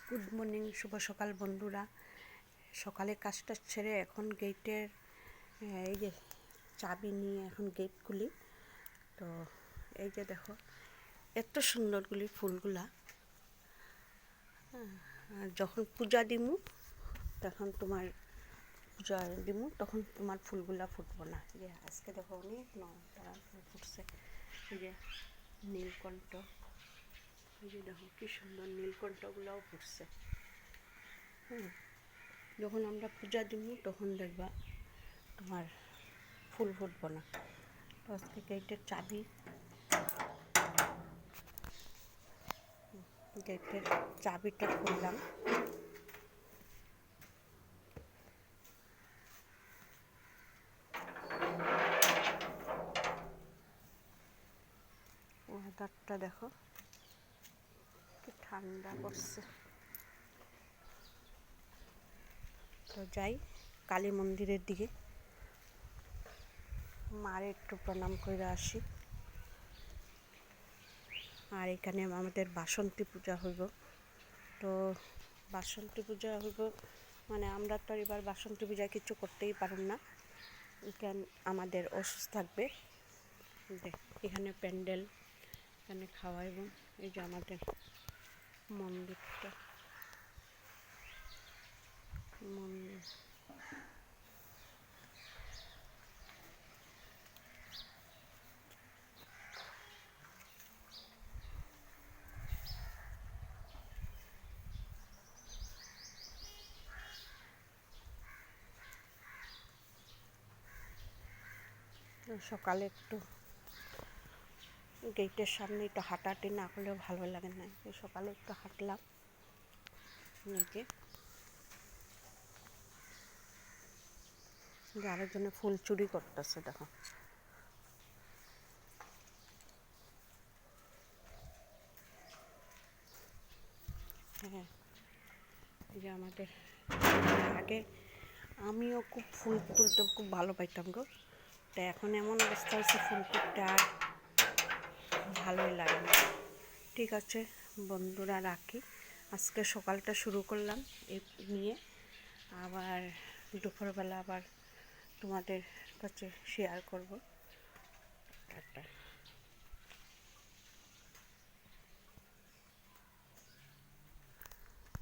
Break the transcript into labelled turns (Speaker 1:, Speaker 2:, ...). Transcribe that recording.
Speaker 1: Good morning, শুভ সকাল বন্ধুরা। সকালে কাজটা ছেড়ে এখন গেটের এই যে চাবি নিয়ে এখন গেট খুলি। তো এই যে দেখো এত সুন্দরগুলি ফুলগুলা, যখন পূজা দিমু তখন তোমার তখন তোমার ফুলগুলা ফুটবো না। যে আজকে দেখো অনেক নয়নতারা ফুল ফুটছে। এই যে নীলকণ্ঠ, এই যে দেখো কি সুন্দর নীলকণ্ঠগুলাও ফুটছে। যখন আমরা পূজা দিব তখন দেখবা তোমার ফুল ফুটবো না। তো আজকে গেটের চাবিটা খুললাম। ওয়েদারটা দেখো কি ঠান্ডা পড়ছে। তো যাই কালী মন্দিরের দিকে, মারে একটু প্রণাম করে আসি। আর এখানে আমাদের বাসন্তী পূজা হইব। তো বাসন্তী পূজা হইব মানে আমরা তো এবার বাসন্তী পূজায় কিছু করতেই পারব না, এখানে আমাদের অসুস্থ থাকবে। এখানে প্যান্ডেল, এখানে খাওয়াইব। এই যে আমাদের মন্দিরটা, মন্দির সকালে একটু গেটের সামনে একটু হাঁটাহাঁটি না করলেও ভালো লাগে না। সকালে একটু হাঁটলাম, নিজে যে আরেকজনে ফুল চুরি করতেছে দেখো। হ্যাঁ, এই যে আমাদের আগে আমিও খুব ফুল তুলতে খুব ভালো পাইতাম গো। তো এখন এমন অবস্থা হয়েছে ফুল তুলতে আর ভালোই লাগে না। ঠিক আছে বন্ধুরা, রাখি। আজকে সকালটা শুরু করলাম এই নিয়ে, আবার দুপুরবেলা আবার তোমাদের কাছে শেয়ার করব। টাটা।